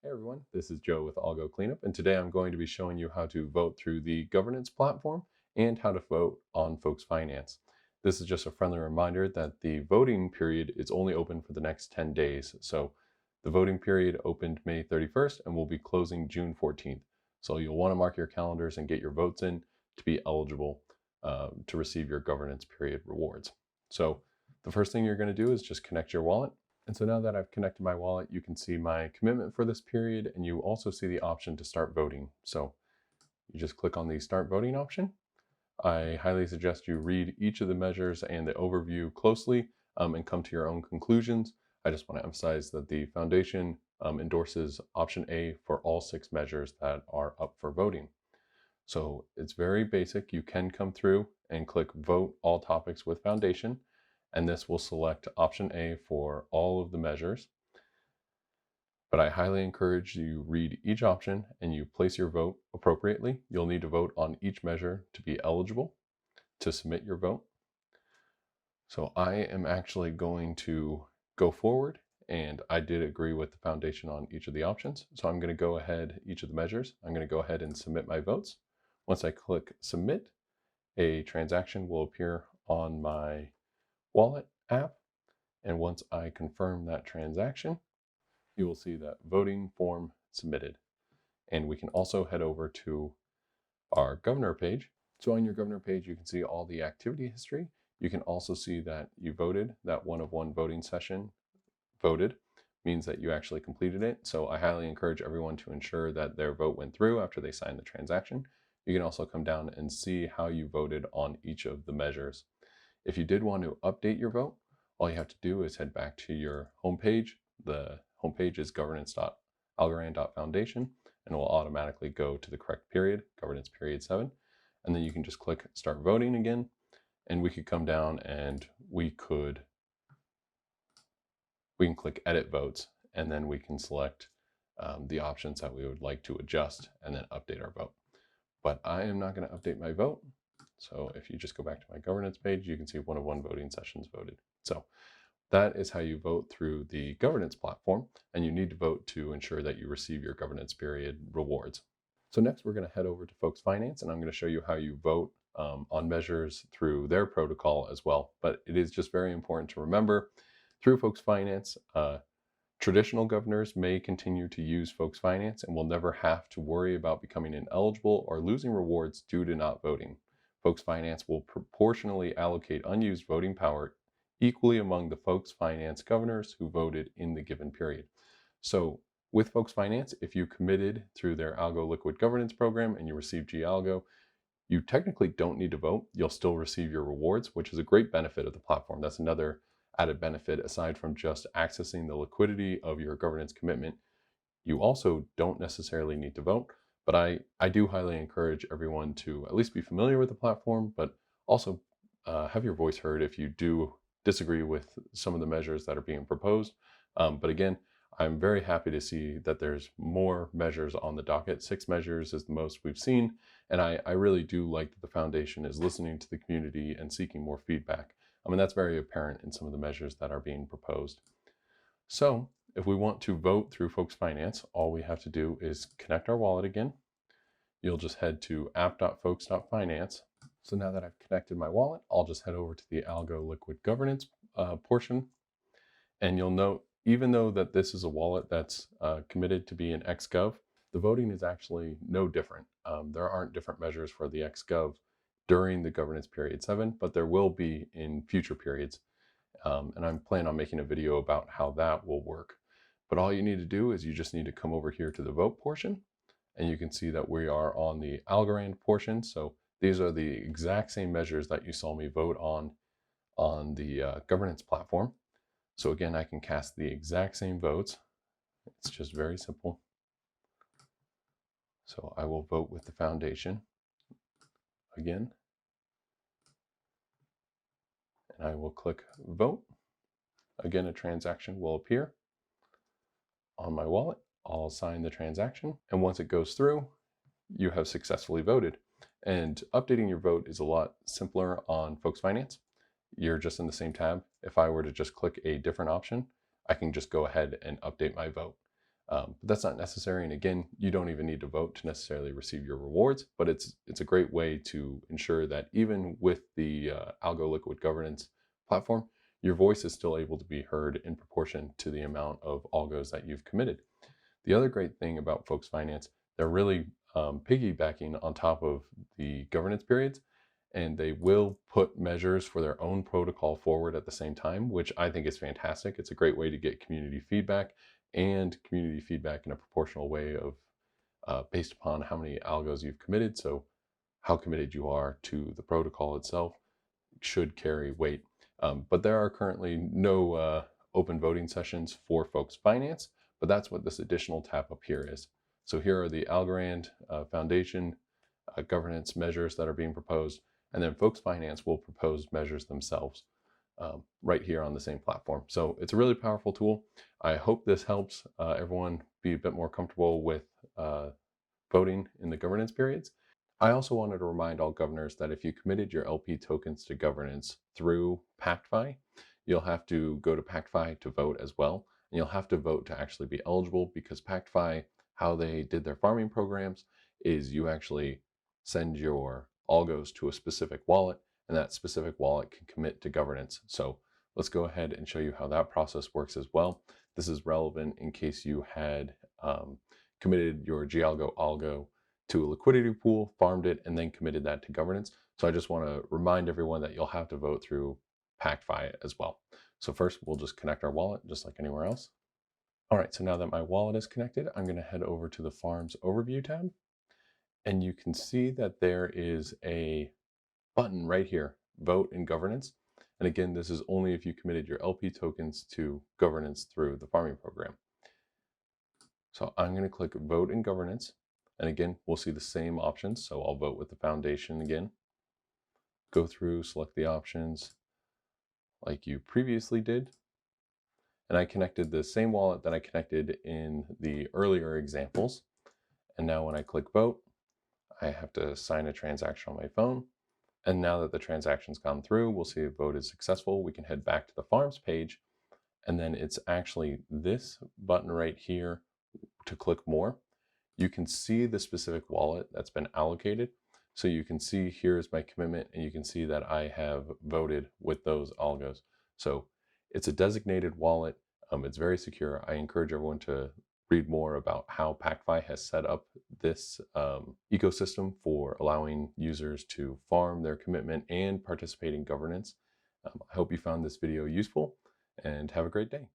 Hey everyone, this is Joe with Algo Cleanup, and today I'm going to be showing you how to vote through the governance platform and how to vote on folks' finance. This is just a friendly reminder that the voting period is only open for the next 10 days. So the voting period opened May 31st and will be closing June 14th. So you'll want to mark your calendars and get your votes in to be eligible to receive your governance period rewards. So the first thing you're going to do is just connect your wallet. And so now that I've connected my wallet, you can see my commitment for this period, and you also see the option to start voting. So you just click on the start voting option. I highly suggest you read each of the measures and the overview closely and come to your own conclusions. I just want to emphasize that the foundation endorses option A for all 6 measures that are up for voting. So it's very basic. You can come through and click vote all topics with foundation, and this will select option A for all of the measures. But I highly encourage you read each option and you place your vote appropriately. You'll need to vote on each measure to be eligible to submit your vote. So I am actually going to go forward, and I did agree with the foundation on each of the options. So I'm going to go ahead, each of the measures, I'm going to go ahead and submit my votes. Once I click submit, a transaction will appear on my wallet app. And once I confirm that transaction, you will see that voting form submitted. And we can also head over to our governor page. So on your governor page, you can see all the activity history. You can also see that you voted, that 1 of 1 voting session voted means that you actually completed it. So I highly encourage everyone to ensure that their vote went through after they signed the transaction. You can also come down and see how you voted on each of the measures. If you did want to update your vote, all you have to do is head back to your homepage. The homepage is governance.algorand.foundation, and it will automatically go to the correct period, governance period 7. And then you can just click start voting again, and we could come down and we can click edit votes, and then we can select the options that we would like to adjust and then update our vote. But I am not going to update my vote. So if you just go back to my governance page, you can see 1 of 1 voting sessions voted. So that is how you vote through the governance platform, and you need to vote to ensure that you receive your governance period rewards. So next we're going to head over to Folks Finance, and I'm going to show you how you vote on measures through their protocol as well. But it is just very important to remember through Folks Finance, traditional governors may continue to use Folks Finance and will never have to worry about becoming ineligible or losing rewards due to not voting. Folks Finance will proportionally allocate unused voting power equally among the Folks Finance governors who voted in the given period. So with Folks Finance, if you committed through their Algo Liquid Governance program and you received Algo, you technically don't need to vote. You'll still receive your rewards, which is a great benefit of the platform. That's another added benefit aside from just accessing the liquidity of your governance commitment. You also don't necessarily need to vote, but I do highly encourage everyone to at least be familiar with the platform, but also have your voice heard if you do disagree with some of the measures that are being proposed. But again, I'm very happy to see that there's more measures on the docket. 6 measures is the most we've seen, and I really do like that the foundation is listening to the community and seeking more feedback. I mean, that's very apparent in some of the measures that are being proposed. So if we want to vote through Folks Finance, all we have to do is connect our wallet again. You'll just head to app.folks.finance. So now that I've connected my wallet, I'll just head over to the Algo Liquid Governance portion. And you'll note, even though that this is a wallet that's committed to be an XGov, the voting is actually no different. There aren't different measures for the XGov during the governance period 7, but there will be in future periods. And I'm planning on making a video about how that will work. But all you need to do is you just need to come over here to the vote portion, and you can see that we are on the Algorand portion. So these are the exact same measures that you saw me vote on the governance platform. So again, I can cast the exact same votes. It's just very simple. So I will vote with the foundation again. And I will click vote. Again, a transaction will appear on my wallet. I'll sign the transaction. And once it goes through, you have successfully voted. And updating your vote is a lot simpler on Folks Finance. You're just in the same tab. If I were to just click a different option, I can just go ahead and update my vote. But that's not necessary. And again, you don't even need to vote to necessarily receive your rewards, but it's a great way to ensure that even with the Algo Liquid Governance platform, your voice is still able to be heard in proportion to the amount of algos that you've committed. The other great thing about Folks Finance, they're really piggybacking on top of the governance periods, and they will put measures for their own protocol forward at the same time, which I think is fantastic. It's a great way to get community feedback, and community feedback in a proportional way of based upon how many algos you've committed. So how committed you are to the protocol itself should carry weight. But there are currently no open voting sessions for Folks Finance, but that's what this additional tab up here is. So here are the Algorand Foundation governance measures that are being proposed, and then Folks Finance will propose measures themselves right here on the same platform. So it's a really powerful tool. I hope this helps everyone be a bit more comfortable with voting in the governance periods. I also wanted to remind all governors that if you committed your LP tokens to governance through Pact Fi, you'll have to go to Pact Fi to vote as well. And you'll have to vote to actually be eligible, because Pact Fi, how they did their farming programs, is you actually send your algos to a specific wallet, and that specific wallet can commit to governance. So let's go ahead and show you how that process works as well. This is relevant in case you had committed your Galgo algo to a liquidity pool, farmed it, and then committed that to governance. So I just want to remind everyone that you'll have to vote through Pact Fi as well. So first, we'll just connect our wallet just like anywhere else. All right, so now that my wallet is connected, I'm going to head over to the Farms Overview tab. And you can see that there is a button right here, Vote in Governance. And again, this is only if you committed your LP tokens to governance through the farming program. So I'm going to click Vote in Governance. And again, we'll see the same options. So I'll vote with the foundation again. Go through, select the options like you previously did. And I connected the same wallet that I connected in the earlier examples. And now when I click vote, I have to sign a transaction on my phone. And now that the transaction's gone through, we'll see if vote is successful. We can head back to the farms page. And then it's actually this button right here to click more. You can see the specific wallet that's been allocated. So you can see here's my commitment, and you can see that I have voted with those algos. So it's a designated wallet. It's very secure. I encourage everyone to read more about how Pact Fi has set up this ecosystem for allowing users to farm their commitment and participate in governance. I hope you found this video useful, and have a great day.